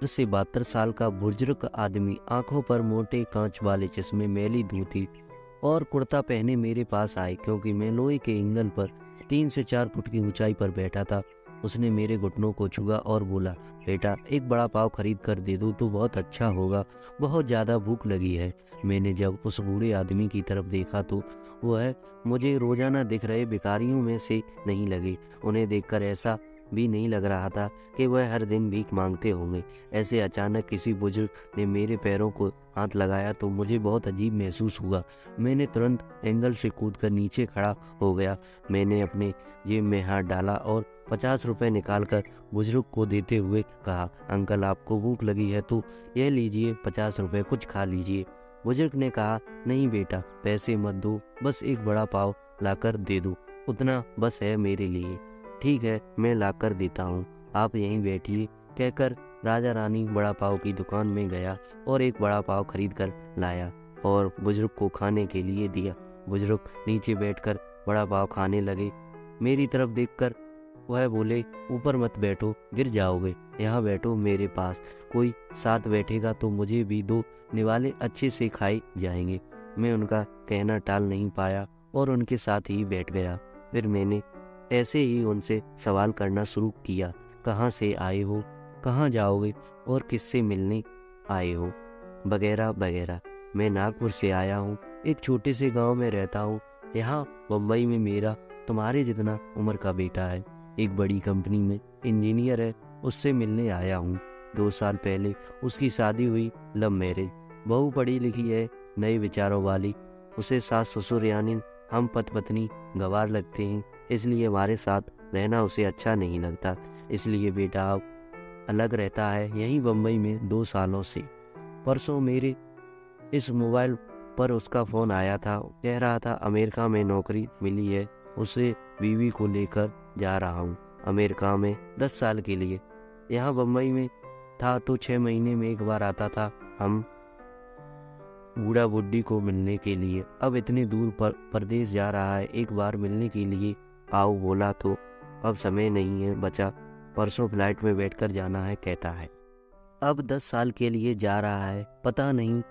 से 72 साल का बुजुर्ग आदमी, आंखों पर मोटे कांच वाले चश्मे, मैली धोती और कुर्ता पहने मेरे पास आए। क्योंकि मैं लोहे के एंगल पर 3 से 4 फुट की ऊंचाई पर बैठा था, उसने मेरे घुटनों को छुआ और बोला, बेटा एक बड़ा पाव खरीद कर दे दूँ तो बहुत अच्छा होगा, बहुत ज़्यादा भूख लगी है। मैंने जब उस बूढ़े आदमी की तरफ देखा तो वह मुझे रोजाना दिख रहे भिखारियों में से नहीं लगे। उन्हें देखकर ऐसा भी नहीं लग रहा था कि वह हर दिन भीख मांगते होंगे। ऐसे अचानक किसी बुजुर्ग ने मेरे पैरों को हाथ लगाया तो मुझे बहुत अजीब महसूस हुआ। मैंने तुरंत एंगल से कूदकर नीचे खड़ा हो गया। मैंने अपने जेब में हाथ डाला और 50 रुपए निकालकर बुजुर्ग को देते हुए कहा, अंकल आपको भूख लगी है तो यह लीजिए 50 रुपए, कुछ खा लीजिए। बुजुर्ग ने कहा, नहीं बेटा पैसे मत दो, बस एक बड़ा पाव लाकर दे दो, उतना बस है मेरे लिए। ठीक है मैं लाकर देता हूँ, आप यहीं बैठिए, कहकर राजा रानी बड़ा पाव की दुकान में गया और एक बड़ा पाव खरीद कर लाया और बुजुर्ग को खाने के लिए दिया। बुजुर्ग नीचे बैठकर बड़ा पाव खाने लगे। मेरी तरफ देखकर वह बोले, ऊपर मत बैठो गिर जाओगे, यहाँ बैठो मेरे पास, कोई साथ बैठेगा तो मुझे भी दो, निवाले अच्छे से खाए जाएंगे। मैं उनका कहना टाल नहीं पाया और उनके साथ ही बैठ गया। फिर मैंने ऐसे ही उनसे सवाल करना शुरू किया, कहाँ से आए हो, कहाँ जाओगे और किससे मिलने आए हो, वगैरह वगैरह। मैं नागपुर से आया हूँ, एक छोटे से गांव में रहता हूँ। यहाँ मुंबई में मेरा तुम्हारे जितना उम्र का बेटा है, एक बड़ी कंपनी में इंजीनियर है, उससे मिलने आया हूँ। 2 साल पहले उसकी शादी हुई, लव मैरिज। बहू पढ़ी लिखी है, नए विचारों वाली। उसे सास ससुर यानी हम पति पत्नी गंवार लगते हैं, इसलिए हमारे साथ रहना उसे अच्छा नहीं लगता। इसलिए बेटा अब अलग रहता है यहीं बम्बई में 2 सालों से। परसों मेरे इस मोबाइल पर उसका फ़ोन आया था, कह रहा था अमेरिका में नौकरी मिली है, उसे बीवी को लेकर जा रहा हूँ अमेरिका में 10 साल के लिए। यहाँ बम्बई में था तो 6 महीने में एक बार आता था हम बूढ़ा बुड्ढी को मिलने के लिए। अब इतने दूर पर परदेश जा रहा है, एक बार मिलने के लिए आओ बोला तो अब समय नहीं है बचा, परसों फ्लाइट में बैठकर जाना है कहता है। अब 10 साल के लिए जा रहा है, पता नहीं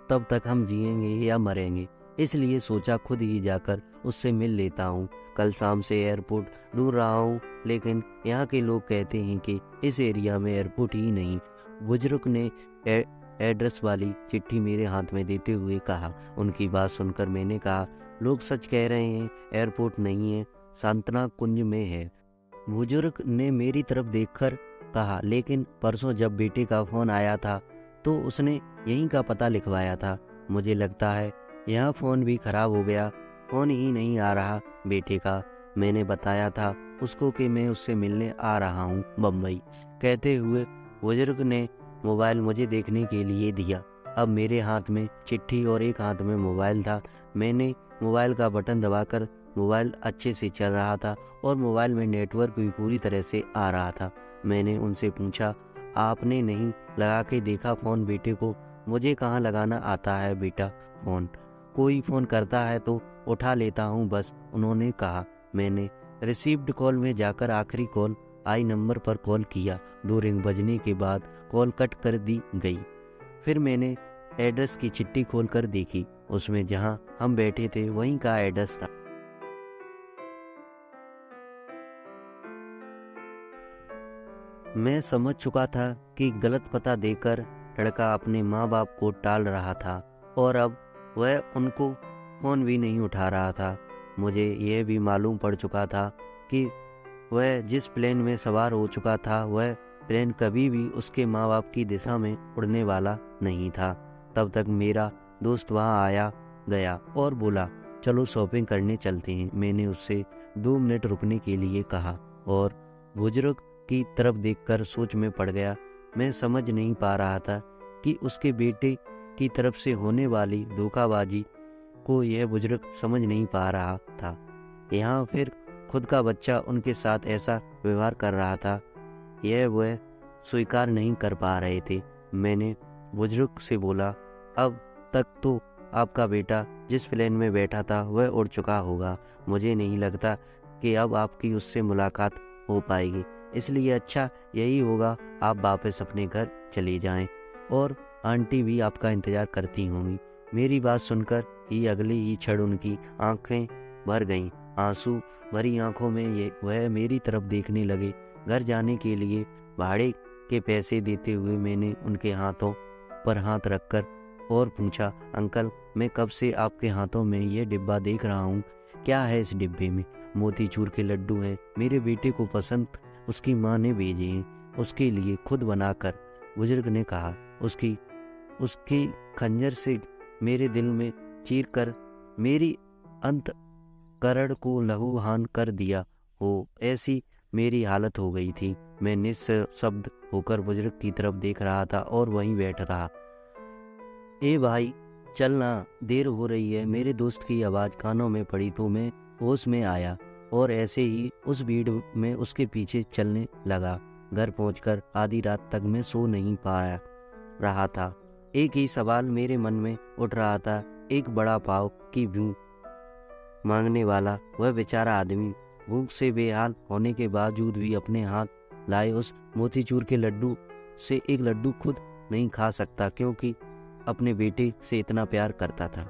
तब तक हम जिएंगे या मरेंगे, इसलिए सोचा खुद ही जाकर उससे मिल लेता हूँ। कल शाम से एयरपोर्ट ढूंढ रहा हूँ, लेकिन यहाँ के लोग कहते हैं कि इस एरिया में एयरपोर्ट ही नहीं। बुजुर्ग ने एड्रेस वाली चिट्ठी मेरे हाथ में देते हुए कहा। उनकी बात सुनकर मैंने कहा, लोग सच कह रहे हैं, एयरपोर्ट नहीं है, सांत्वना कुंज में है। बुजुर्ग ने मेरी तरफ देखकर कहा, लेकिन परसों जब बेटे का फ़ोन आया था तो उसने यहीं का पता लिखवाया था। मुझे लगता है यहाँ फ़ोन भी खराब हो गया, फ़ोन ही नहीं आ रहा बेटे का। मैंने बताया था उसको कि मैं उससे मिलने आ रहा हूँ बम्बई। कहते हुए बुजुर्ग ने मोबाइल मुझे देखने के लिए दिया। अब मेरे हाथ में चिट्ठी और एक हाथ में मोबाइल था। मैंने मोबाइल का बटन दबाकर मोबाइल अच्छे से चल रहा था और मोबाइल में नेटवर्क भी पूरी तरह से आ रहा था। मैंने उनसे पूछा, आपने नहीं लगा के देखा फ़ोन बेटे को? मुझे कहाँ लगाना आता है बेटा फ़ोन, कोई फ़ोन करता है तो उठा लेता हूँ बस, उन्होंने कहा। मैंने रिसीव्ड कॉल में जाकर आखिरी कॉल आई नंबर पर कॉल किया। 2 रिंग बजने के बाद कॉल कट कर दी गई। फिर मैंने एड्रेस की चिट्ठी खोलकर देखी, उसमें जहाँ हम बैठे थे वहीं का एड्रेस था। मैं समझ चुका था कि गलत पता देकर लड़का अपने माँ बाप को टाल रहा था और अब वह उनको फ़ोन भी नहीं उठा रहा था। मुझे यह भी मालूम पड़ चुका था कि वह जिस प्लेन में सवार हो चुका था वह प्लेन कभी भी उसके माँ बाप की दिशा में उड़ने वाला नहीं था। तब तक मेरा दोस्त वहाँ आया गया और बोला, चलो शॉपिंग करने चलते हैं। मैंने उससे 2 मिनट रुकने के लिए कहा और बुजुर्ग की तरफ देखकर सोच में पड़ गया। मैं समझ नहीं पा रहा था कि उसके बेटे की तरफ से होने वाली धोखाबाजी को यह बुजुर्ग समझ नहीं पा रहा था। यहाँ फिर खुद का बच्चा उनके साथ ऐसा व्यवहार कर रहा था, यह वह स्वीकार नहीं कर पा रहे थे। मैंने बुजुर्ग से बोला, अब तक तो आपका बेटा जिस प्लेन में बैठा था वह उड़ चुका होगा। मुझे नहीं लगता कि अब आपकी उससे मुलाकात हो पाएगी। इसलिए अच्छा यही होगा आप वापस अपने घर चले जाएं और आंटी भी आपका इंतज़ार करती होंगी। मेरी बात सुनकर ही अगले ही क्षण उनकी आंखें भर गईं। आंसू भरी आंखों में वह मेरी तरफ देखने लगे। घर जाने के लिए भाड़े के पैसे देते हुए मैंने उनके हाथों पर हाथ रखकर और पूछा, अंकल मैं कब से आपके हाथों में ये डिब्बा देख रहा हूँ, क्या है इस डिब्बे में? मोतीचूर के लड्डू हैं, मेरे बेटे को पसंद उसकी माँ ने भेजे हैं, उसके लिए खुद बनाकर। बुजुर्ग ने कहा, उसकी खंजर से मेरे दिल में चीर कर मेरी अंतकरण को लहूलुहान कर दिया हो, ऐसी मेरी हालत हो गई थी। मैं निःशब्द होकर बुजुर्ग की तरफ देख रहा था और वहीं बैठ रहा। ए भाई चलना, देर हो रही है। मेरे दोस्त की आवाज़ कानों में पड़ी तो मैं होश में आया और ऐसे ही उस भीड़ में उसके पीछे चलने लगा। घर पहुंचकर आधी रात तक मैं सो नहीं पाया रहा था। एक ही सवाल मेरे मन में उठ रहा था, एक बड़ा पाव की भूख मांगने वाला वह बेचारा आदमी भूख से बेहाल होने के बावजूद भी अपने हाथ लाए उस मोतीचूर के लड्डू से एक लड्डू खुद नहीं खा सकता, क्योंकि अपने बेटे से इतना प्यार करता था।